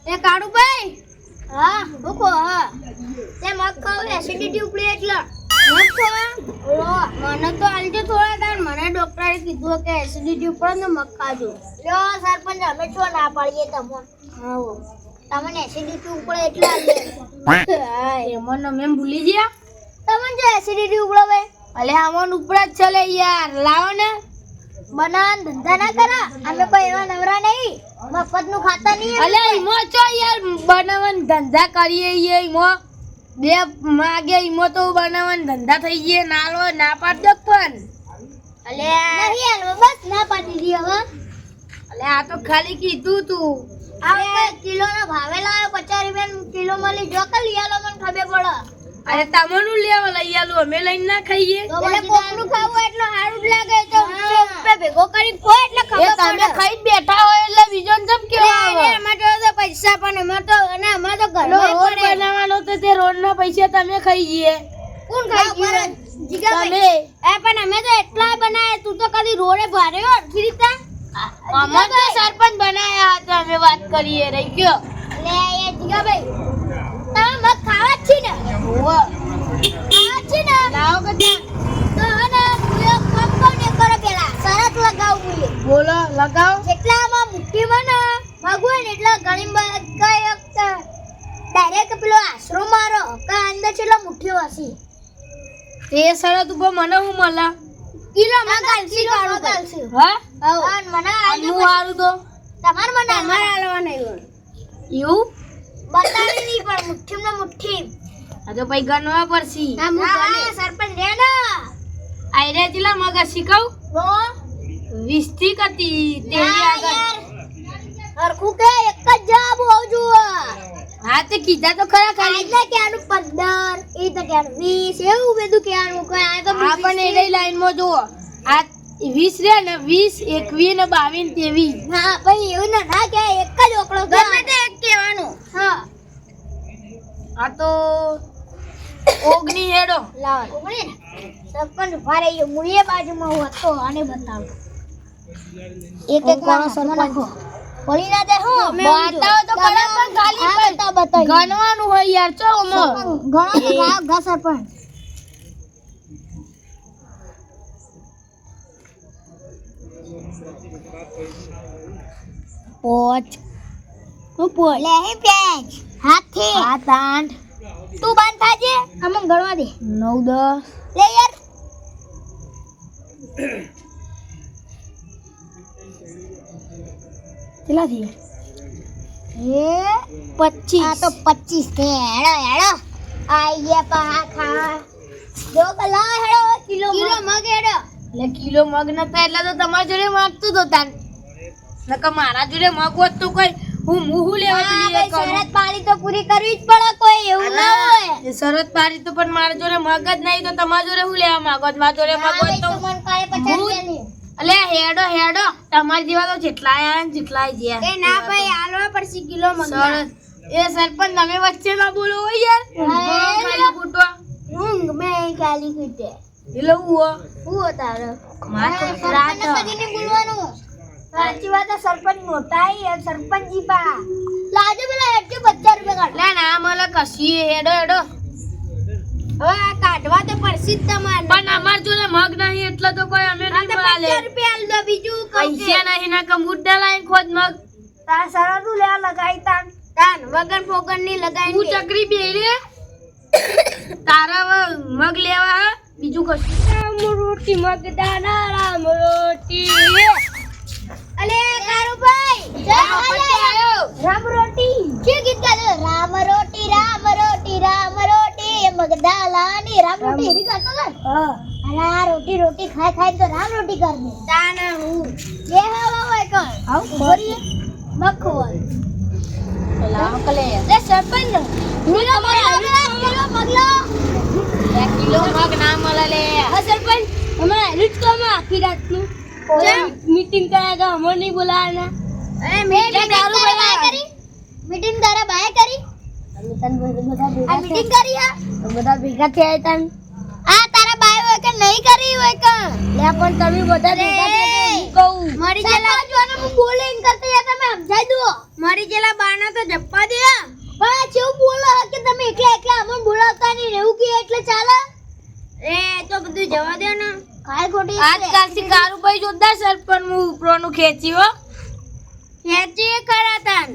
એ કાળુભાઈ હા ભૂખો હા તે મગ ખાવ એસિડિટી ઉપડી એટલે મગ ખાવા મને તો આલજો થોડા તાર મને ડોક્ટરે કીધું કે એસિડિટી ઉપર ને મગ ખાજો લ્યો સરપંચ અમે છો ના પાડીએ તમને હા તમને એસિડિટી ઉપર એટલે આલે હા એમનો મેં ભૂલી ગયા તમને જો એસિડિટી ઉપડે અલે આમન ઉપર જ ચલે યાર લાવો ને બનાન ધંધા ના કરા અમે કોઈ એવા નવરા નહીં મફત નું ખાતા નહીં અલે ઈમો ચો યાર બનાવન ધંધા કરીએ ઈમો બે માગે ઈમો તો બનાવન ધંધા થઈ ગયે નાલો ના પાડ દે પણ અલે નહીં હાલો બસ ના પાડી દી હવે અલે આ તો ખાલી કીધું તું આ કિલો ના ભાવે લાયો 50 રૂપિયા કિલો મળી જો કે લઈ આલો મને ખબર પડે અરે તમનું લેવા લઈ આલું અમે લઈને ના ખાઈએ એટલે કોકનું ખાવું એટલે હારું જ લાગે તો રૂપિયા ભેગો કરી કો એટલે ખબર તમે ખાઈ બેઠા હોય એટલે બીજો જમ કેવા આવે એમાં તો પૈસા પણ એમાં તો અને એમાં તો ઘરમાં રોડ બનાવવાનો તો તે રોડ ના પૈસા તમે ખાઈ જઈએ કોણ ખાઈ ગયું તમે એ પણ અમે તો એટલા બનાયા તું તો કદી રોડે ભાર્યો ખીરીતા અમે તો સરપંચ બનાયા હતા અમે વાત કરીએ રહી ગયો લે એ જીગાભાઈ તમે મત ખાવા જ છે ને ઓવા ખાવા છે ને લાવો કે તો હને પૂરો કમ ને કરો પેલા શરત લગાવ બોલો લગાવ જેટલામાં મુઠ્ઠીમાં ને મગવે ને એટલા ઘણી કઈ ડાયરેક્ટ પેલો આશરો મારો કે અંદર છેલ્લો મુઠ્ઠીઓ હશે તે શરત ઉપર મને હું મળા કિલો મગાલસી કાળો કાલસી હા અને મને આલુ હારું તો તમાર મને અમાર આલવા નહીં એવું બતાવી નહીં પણ મુઠ્ઠીમાં મુઠ્ઠી આ તો પઈ ગણવા પડસી હા સરપંચ રે ને આઈરે જિલ્લા મગ શીખવ 20 થી કતી તેની આગળ હરખું કે એક જ જવાબ આવજો હા તે કીધા તો ખરા ખાલી એટલે કેનું 15 એ તો કેનું 20 એવું બધું કેનું કોઈ આ તો આપણે એ લઈ લાઈન માં જો આ 20 રે ને 20 21 ને 22 23 હા ભાઈ એવું ના કે એક જ ઓકળો ગમે તે એક કહેવાનું હા આ તો ઓગની હેડો લાવ ઓગની સરપંચ ભારે યો મુએ બાજુમાં હતો આને બતાવ એક એક કોનો સરપંચ પડી ના દે હો બતાવ તો ખરા પણ ખાલી બતાવ ગણવાનું હોય યાર ચો મો ગણો ગા સરપંચ પોચ હું પોચ લે હે પેચ હાથે હાથ આંઠ તું બંધ થાજે અમને ગણવા દે 9 10 લે યાર કેટલા થી એ 25 આ તો 25 છે હેડો આઈ ગયા પા ખા જો કલા હેડો કિલો મગ હેડો લે કિલો મગ નતા એટલે તો તમારા જોડે માંગતું તો તાન નકા મારા જોડે મગ હોત તો કોઈ હું મુહુ લેવા જોઈએ શરત પાડી તો પૂરી કરવી જ પડે કોઈ એવું ના હોય એ શરત પાડી તો પણ મારા જોડે મગ જ નહીં તો તમારા જોડે હું લેવા માંગો મારા જોડે મગ હોત તો મન કાય 50 રૂપિયા અલે હેડો તમાર જેવા તો જેટલા આયા ને જેટલા જ્યા એ ના ભાઈ આલવા પડશે કિલો મગ એ સરપંચ તમે વચ્ચે ના બોલો યાર ખાલી ફૂટવા ઊંઘ મે ખાલી ફૂટે એલો હું તારે મારા રાત કદી બોલવાનું સાચી વાત છે સરપંચ મોટાઈ સરપંચ જીપા લાજો પેલા હેડજો 50 રૂપિયા કાઢ લે ના મને કસી હેડો હવે આ કાઢવા તો પડસી જ તમાર પણ અમાર જોડે મગ નહીં એટલે તો કોઈ અમે નહીં માલે 50 રૂપિયા આલ દો બીજું પૈસા નહીં ના કે મુદ્દા લાઈન ખોદ મગ તા સરતું લે લગાઈ તાન વગર ફોગન ની લગાઈ હું ચકરી બેરે તારા મગ લેવા બીજું કશું રામ રોટી મગ દાના રામ રોટી અલે કારુભાઈ જય આયો રામ રોટી કે ગીત ગાજો રામ રોટી મગદાલાની રામ રોટી રી ગાતો ને હા અરે રોટી ખાય તો રામ રોટી કર દે તાના હું જે હવા હોય કર આવ ભરી મખો લાવ કલે લે સરપંચ કિલો મગલો 1 કિલો મગ ના મળે લે હા સરપંચ અમે લુચકોમાં આખી રાતનું मीटिंग कराएगा हमने नहीं बुलाया ना अरे मीटिंग दारू बाय करी मीटिंग दारा बाय करी आ मीटिंग करी है तो બધા ભેગા થયા તન આ તારા બાય હોય કે નહીં કરી હોય કે લે પણ તમે બધા ભેગા થયા કહું મારી જલા જોને હું બોલિંગ કરતે યા તમે સમજાઈ દો મારી મારી જેલા બાના તો જપ્પા દે પણ કેવું બોલો કે તમે એકલા અમને બોલાવતા નહીં રહેવું કે એટલે ચાલે એ તો બધું જવા દે ને કાઈ ખોટી આજકાલથી કારુભાઈ જોરદાર સરપંચ હું ઉપરોનું ખેંચ્યો ખેંચી કરાતા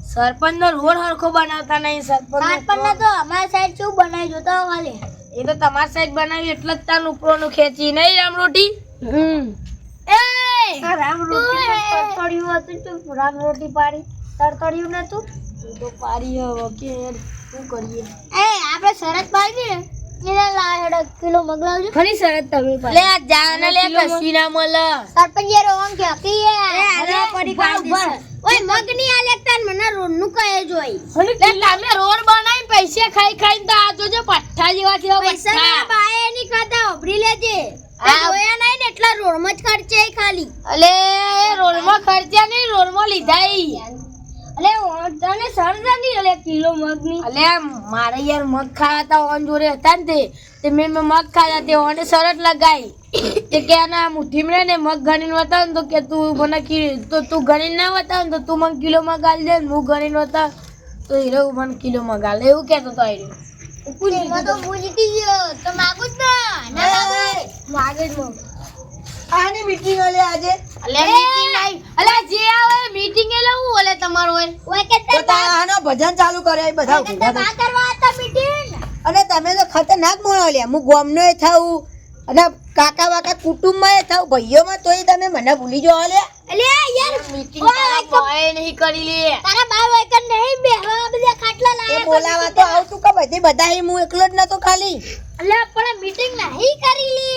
સરપંચ નો રોડ હરખો બનાવતા નહીં સરપંચ તો અમારી સાઈડ શું બનાવી જોતા વાલે એ તો તમારી સાઈડ બનાવી એટલે જ તાન ઉપરોનું ખેંચી નહીં રામરોટી એ રામરોટી તરતડિયું હતું તો રામરોટી પાડી તરતડિયું નતું તો પાડી હવે કે શું કરીએ એ આપણે શરત પાડી ને એને લાહેડ કિલો મગલાવજો ખરી શરત તમે લે આ જાને લે કસી ના મળે સરપંચ યાર ઓમ કે કીએ અરે પડી કાઢી ઓય મગ ની આ લેતાન મને રોડ નું કહે જોઈ લે તમે રોડ બનાવી પૈસા ખાઈ ખાઈને તો આ જોજો પઠ્ઠા જેવા થયો પૈસા ના બાએ ની ખાતા ઓબરી લેજે આ જોયા નહીં ને એટલા રોડ માં જ ખર્ચે ખાલી અલે રોડ માં ખર્ચા નહીં રોડ માં લીધાઈ અલે તને સરજા ની અલે કિલો મગ ની અલે મારે યાર મગ ખાતા ઓન જોડે હતા ને તે મેં મગ ખાતા તે ઓને શરત લગાઈ તે કે ના મુઠ્ઠી માં ને મગ ગણીને બતાવ ને તો કે તું મને તો તું ગણીને ના બતાવ ને તો તું મને કિલો મગ આલ દે હું ગણીને બતાવ તો હીરો મને કિલો મગ આલ એવું કહેતો તો આઈ એમાં તો હું જીતી ગયો તો માગું જ ના માગે જ મગ આની મીટિંગ ઓલે આજે અલે મીટિંગ આઈ અલે જે આવે મીટિંગ એ લઉં ઓલે તમારો ઓય કે તો તાનો ભજન ચાલુ કરે એ બધા તે ભેગા બા કરવા હતા મીટિંગ અને તમે તો ખતરનાક મોણો લ્યા હું ગોમનો એ થાઉં અને કાકા વાકા કુટુંબમાં એ થાઉં ભાઈઓમાં તોય તમે મને ભૂલી જો લે અલે યાર મીટિંગ તારા બોય નહીં કરી લે તારા બા હોય કે નહીં બેહવા બધા ખાટલા એ લાયા બોલાવા તો આવતું કે બધી બધાય હું એકલો જ નતો ખાલી અલે પણ મીટિંગ નહીં કરી લે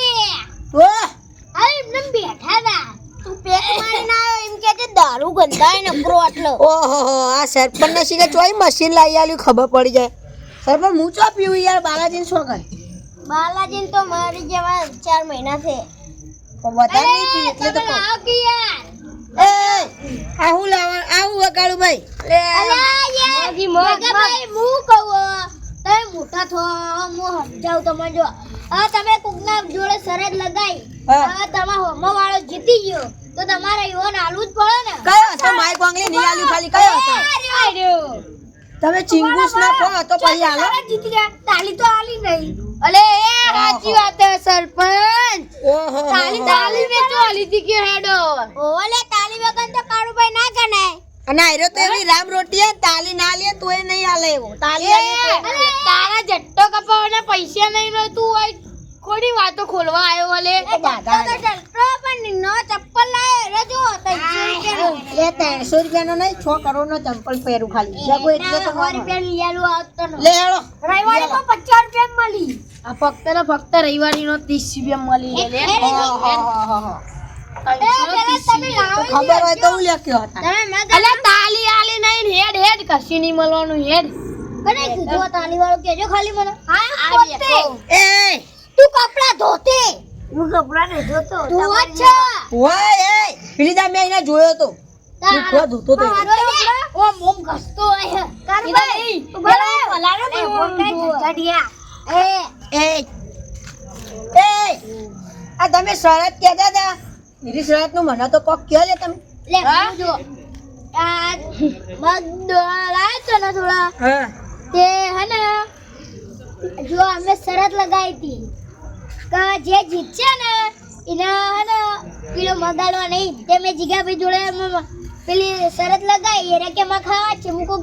વાહ અરે એમને બેઠા ના તું પેટ મારીને આવ્યો એમ કે તે દારૂ ગંધાય ને પ્રો આટલો ઓહો આ સરપંચ ને સીધે ચોઈ મશીન લાવી આલ્યું ખબર પડી જાય સરપંચ હું ચો પીવું યાર બાલાજીને શું કરે બાલાજી તો મારી જેવા 4 મહિના છે વધારે નહીં પી એટલે તો તમે આવ કે યાર એ આવું લાવા આવું વગાડું ભાઈ અલે યાર ભાઈ હું કહું તમે મોટા થો હું સમજાવું તમને જો આ તમે કોકના જોડે શરત લગાઈ હા. આ તમારો હોમો વાળો જીતી ગયો તો તમારે ઈવન આલવું જ પડે ને કયો હતો માઈક વાંગલી નહીં આલ્યું ખાલી કયો હતો તમે ચિંગુસ ના કહો તો પછી આલો શરત જીતી ગયા તાલી તો આલી નહીં અલે એ સાચી વાત છે સરપંચ ઓહો તાલી મે તો આલી દી કે હેડો ઓલે તાલી વગર તો કાળુભાઈ ના ગણાય અને આયરો તો એવી રામ રોટી હે તાલી ના લે તોય નહીં આલે એવો તાલી આલે તો તારા જટ્ટો કપાવવાના પૈસા નહીં રહે તું હોય કોની વાતો ખોલવા આવ્યો અલે પણ નો ચપ્પલ લાય રજો એ 300 રૂપિયાનો નહીં 6 કરોડનો ચંપલ પહેરું ખાલી જગો એટલે તો રૂપિયા લે હેડો રવિવારે તો 50 રૂપિયા મળી આ ફક્ત ને ફક્ત રવિવારી નો 30 રૂપિયા મળી લે તમે લાવો ખબર હોય તો હું લખ્યો હતા તમે મત અલે તાલી આલી નહીં હેડ હેડ કશી નહીં મળવાનું હેડ કને કીધું તાલી વાળો કેજો ખાલી મને હા પોતે એ તું કપડા ધોતે હું કપડા નહીં ધોતો તું અચ્છા ઓય એ પેલી દા મેં એને જોયો તો તું ખો ધોતો તો ઓ મોમ ઘસતો હે કારભાઈ બોલો ભલાનો કે ગઢિયા એ આ તમે શરત કહેતા હતા એની શરત નું મને તો કોક કહો લે તમે લે હું જો આ મગ લાય તો ને થોડા હા તે હે ને જો અમે શરત લગાઈ હતી કે જે જીતશે ને એને હે ને કિલો મગાડવા નહીં તે મેં જીગાભાઈ જોડે પેલી શરત લગાઈ એને કે માં ખાવા છે મુકો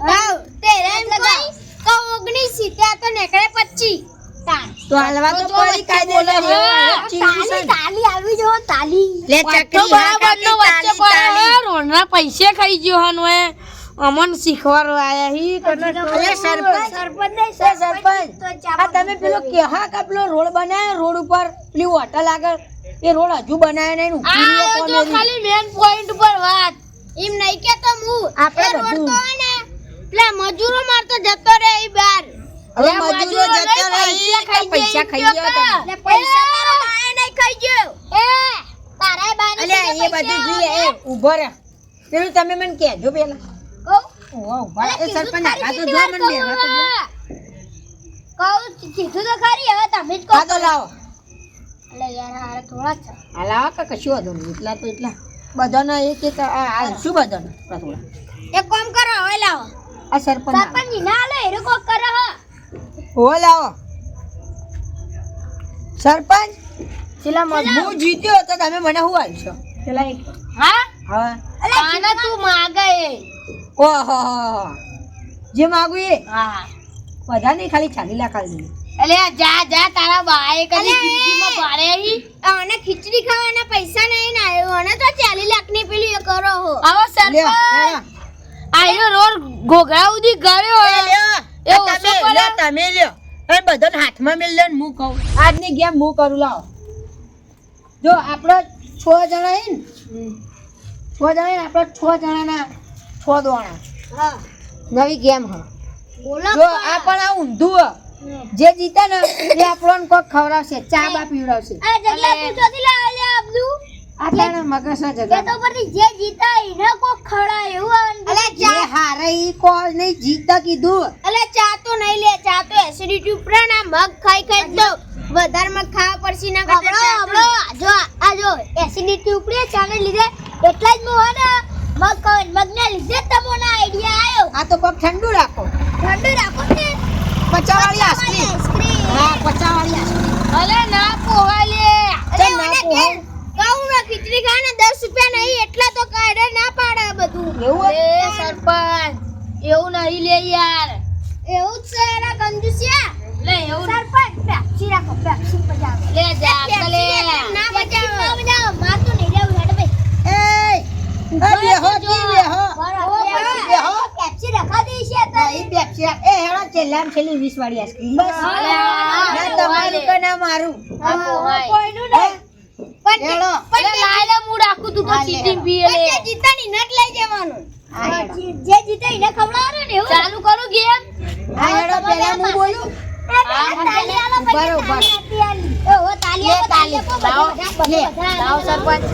તેરે લગાઈ કો 19 ત્યાં તો નેકળે 25 તો હાલવા તો પડી કાયદે તાલી આવી જો તાલી લે ચકરી બરાબર નો વચ્ચે પડે રોણના પૈસા ખાઈ ગયો હનો એ અમન શીખવાડો આયા હી કને અરે સરપંચ આ તમે પેલો કેહા કે પેલો રોડ બનાવ્યો રોડ ઉપર પેલી હોટલ આગળ એ રોડ હજુ બનાવ્યો નહીં આ તો ખાલી મેન પોઈન્ટ પર વાત એમ નહીં કે તો હું આપણે એ રોડ બધું. તો હે ને પેલા મજૂરો મારતો જતો રે ઈ બાર હવે મજૂરો જતા રહી પૈસા ખાઈ ગયો તમે ને પૈસા તારો બાએ નહીં ખાઈ ગયો એ તારાય બાને અલ્યા એ બધું જોઈએ એ ઊભો રહે પેલું તમે મને કહેજો પેલા કહું ઓહ ઊભા એ સરપંચ આ તો જો મને બેહવા તો દો કહું કીધું તો ખરી હવે તમે જ કહો આ તો લાવો એટલે યાર હારે થોડા છે આ લાવો કે કશું વાંધો નહીં એટલા તો એટલા બધાને એક એક શું બધાને થોડા એક કામ કરો હવે લાવો આ સરપંચ સરપંચ ના આલે એરો કોક કરે હ હો લાવો સરપંચ છેલ્લા હું જીત્યો તો તમે મને શું આલશો પેલા એક હા હા આના તું માગે ઓહો જે માગું એ હા બધા નહીં ખાલી 40 લાખ આલી એટલે જા જા તારા બાએ કદી જિંદગીમાં ભાડે આવી અને ખીચડી ખાવાના પૈસા નહીં ને આવ્યો અને તો 40 લાખ ની પેલી એ કરો હો આવો લ્યો સરપંચ આયો રોલ ઘોઘરા ઉધી ગળ્યો એ ઓછો પડે તમે લ્યો એ બધાને હાથમાં મેલ લે હું કહું આજની ગેમ હું કરું લાવો જો આપણે 6 જણા હે ને 6 જણા ને આપણે 6 જણાના 6 દોણા હા નવી ગેમ હ બોલો જો આ પણ આ ઊંધું હ. જે જીતે ને એ આપણને કોક ખવડાવશે ચા બા પીવડાવશે આ જગલા તું જોતી લાવે લે અબદુ આ તાણે મગજના કે જગા તો પરથી જે જીતા એને કોક ખવડા એવું અલે જે હારે ઈ કોલ નહીં જીતા કીધું અલે ચા તો નહીં લે ચા તો એસિડિટી ઉપર ના મગ ખાઈ ખાઈ તો વધારે મગ ખાવા પડશે ના ખબર જો એસિડિટી ઉપર ચા ને લીધે એટલા જ મો ને મગ ખાવ મગ ને લીધે તમને આઈડિયા આવ્યો આ તો કોક ઠંડુ રાખો ઠંડુ રાખો ને પચાવાળી આઈસ્ક્રીમ હા પચાવાળી આઈસ્ક્રીમ અલે ના પોવા લે ચલ ના પોહાય. કહું ને ખીચડી ખા ને 10 રૂપિયા નહીં એટલા તો કાઢે ના પાડે બધું એવું એ સરપંચ એવું નહીં લે યાર એવું જ છે એના કંજુસિયા લે એવું સરપંચ પેપ્સી રાખો પેપ્સી પજાવે લે જા કલે ના બજાવો માર તો નહીં લેવું હેડ ભાઈ બેહો જી બેહો બેહો પેપ્સી રખા દે છે તો ઈ પેપ્સી એ હેડો છેલ્લામાં છેલ્લી 20 વાળી આઈસ્ક્રીમ બસ ના તમારું કે ના મારું આ પોવાય કોઈનું નહીં હેડો અલે લાયલે મૂડ આખું તું તો હા, લે. સીધી પીએ લે જે જીતાની નટ લઈ જવાનું હા, હેડો. જે જીતે એને ખવડાવવાનું ને એવું ચાલુ કરું ગેમ હા હેડો પેલા હું બોલું તાલી આલો પછી બરોબર. તાલી આલી. ઓહો તાલી આપો, તાલી આપો, લાવો, બધા લે, બધા લાવ સરપંચ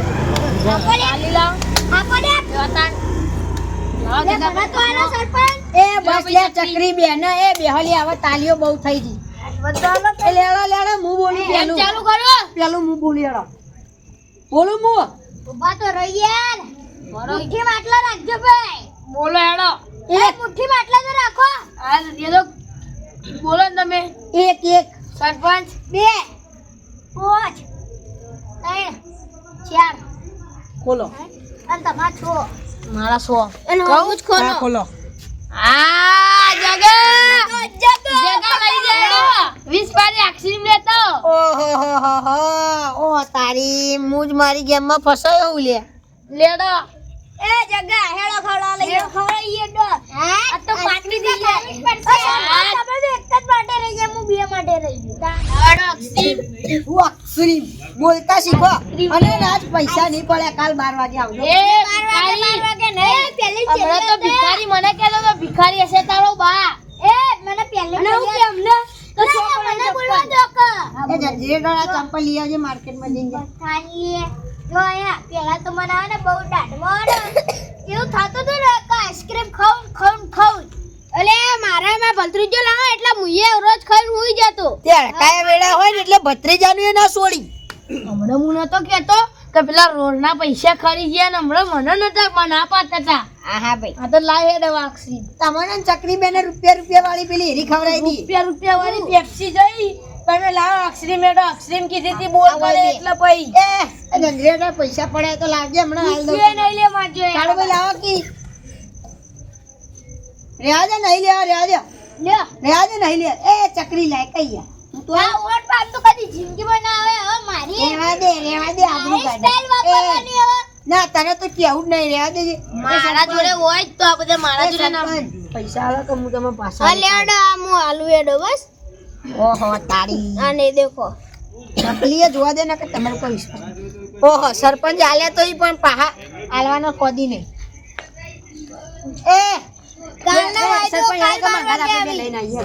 આપો લે. ચાલી લાવ આપો લે. જોતા લાવ લે, જતા બધા તો આલો સરપંચ. એ બસ લે ચકરી બેન એ બેહલી હવે તાલીઓ બહુ થઈ ગઈ બધા આલો એ લેડો લેડો હું બોલું ગેમ પેલું ચાલુ કરો પેલું હું બોલું હેડો બોલું હું ઉભા તો રહી યાર. મારો મુઠ્ઠી માટલા રાખજો ભાઈ. બોલો હેડો એ મુઠ્ઠી માટલા તો રાખો. આ દે દો બોલો ને તમે એક એક સરપંચ 2 5 3 4 ખોલો અને તમાર 6 મારા 100 અને કહું જ ખોલો હા, ખોલો આ જગા જગા લઈ જાડો 20 પારી આઈસ્ક્રીમ લેતો ઓહો હો હો હો ઓ તારી મુજ મારી ગેમમાં ફસાયો હું લે લેડો એ જગા હેડો ખવડા લઈ જાઓ ખવડાઈએ તો આ તો પાટલી દી લાવી પડશે તમે તો એક જ માટે રહી ગયા હું બે માટે રહી ગયો લેડો આઈસ્ક્રીમ હું અક્ષરી બોલતા શીખો અને આજ પૈસા નહીં પડે કાલ 12 વાગે આવજો એ 12 વાગે નહીં પેલી હમણાં તો ભિખારી મને કહેતો તો ભિખારી હશે તારો બા એ મને પેલી અને હું કેમ ને તો મને બોલવા દો કે એ જંજીરડા ચંપલ લઈ આવજે માર્કેટમાં જઈને ખાલી જો આયા પેલા તો મને આવે ને બહુ દાઢમાં એવું થતું હતું ને કે આઈસ્ક્રીમ ખાઉં અલે મારા માં ભલત્રીજો લાવો એટલે મુયે રોજ ખાઈને હુઈ જતો ત્યારે કાયા વેડા હોય ને એટલે ભત્રીજાનું એ ના છોડી હમણાં હું નતો કહેતો કે પેલા રોડના પૈસા ખરી ગયા ને હમણાં મને નતા ના પાડતા હતા હા ભાઈ આ તો લાય હેડો આઈસ્ક્રીમ તમને ચકરી બેને રૂપિયા વાળી પેલી હેરી ખવડાવી દી રૂપિયા વાળી પેપ્સી જઈ તમે લાવો આઈસ્ક્રીમ હેડો આઈસ્ક્રીમ કીધી હતી બોલ પડે એટલે પઈ એ જંજીરડા પૈસા પડ્યા તો લાવજે હમણાં હાલ દઉં એ નહીં લે મારજો કાળો ભાઈ લાવો કી રેવાજે નહીં લેવા રેવાજે લ્યો રેવાજે નહીં લે એ ચકરી લાય કઈ યાર તું તો આ ઓટ પાડ તો કદી જિંદગીમાં ના આવે હવે મારી રેવા દે આબરૂ સ્ટાઈલ કાઢે વાપરવાની હવે ના તને તો કેવું જ નહીં રેવા દેજે મારા જોડે હોય જ તો આ બધા મારા જોડે ના પૈસા આલો તો હું તમે પાછા આ લેડો આમુ આલુ એડો બસ ઓહો તારી આને દેખો નકલીએ જોવા દે ને કે તમારે કોઈ વિશ્વાસ ઓહો સરપંચ આલ્યા તો ઈ પણ પાહા આલવાનો કોદી નહીં એ કાલના વાયદો સરપંચ કાલ આયા તો 12 મંગા વાગે આપણે લઈને આવીએ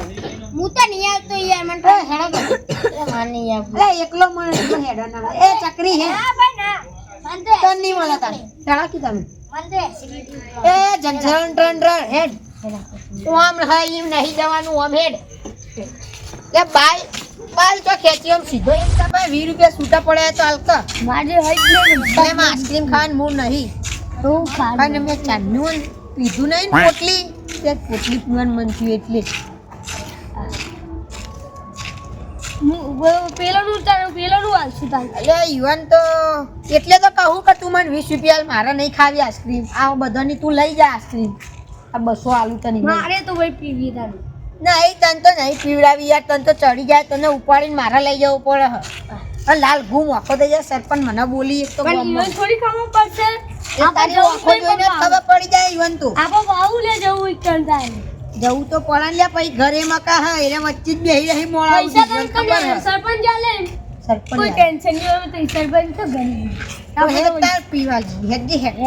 હું તો નહીં આવતો યાર મને એ હેડો માની યાર અલે એકલો મને એકલો હેડો ના એ ચકરી હે ના ભાઈ ના મને તો તન નહીં મળે તારે હેડો કી તમે મને તો એસિડિટી એ જંજરણ ટ્રન હેડ આમ હાઈ એમ નહીં જવાનું આમ હેડ એ બાય બાલ તો ખેંચી આમ સીધો એક ભાઈ 20 રૂપિયા છૂટા પડ્યા તો હાલકા મારે હઈ જ નહીં એટલે એમાં આઈસ્ક્રીમ ખાવાનું મૂળ નહીં તો ખા કારણ મેં ચાંદનું પીધું નહીં ને પોટલી તે પોટલી પીવાનું મન થયું એટલે પેલાનું હાલશું તાર એટલે યુવાન તો એટલે તો કહું કે તું મને 20 રૂપિયા મારે નહીં ખાવી આઈસ્ક્રીમ આ બધાની તું લઈ જા આઈસ્ક્રીમ આ 200 આલુ તને મારે તો ભાઈ પીવી તાર નહીં તને તો નહીં પીવડાવી યાર તને તો ચડી જાય તને ઉપાડીને મારા લઈ જવું પડે અને લાલ ઘૂમ આખો દઈ જાય સરપંચ મને બોલી એક તો પણ થોડી ખબર પડશે એ તારી આંખો જોઈને જ ખબર પડી જાય યુવાન તું આપો બાહુ લે જવું ઇકન થાય જવું તો પડે ને પછી ઘરે મકા હા એને વચ્ચે જ બેહી રહી મોળા પૈસા તને ખબર સરપંચ આલે સરપંચ કોઈ ટેન્શન નહીં હોય તો સરપંચ તો ગરીબ તો હેડ તાર પીવા હેડ હેડ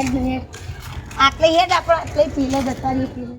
આટલે હેડ આપણે આટલે પી લે જતા રહી પી લે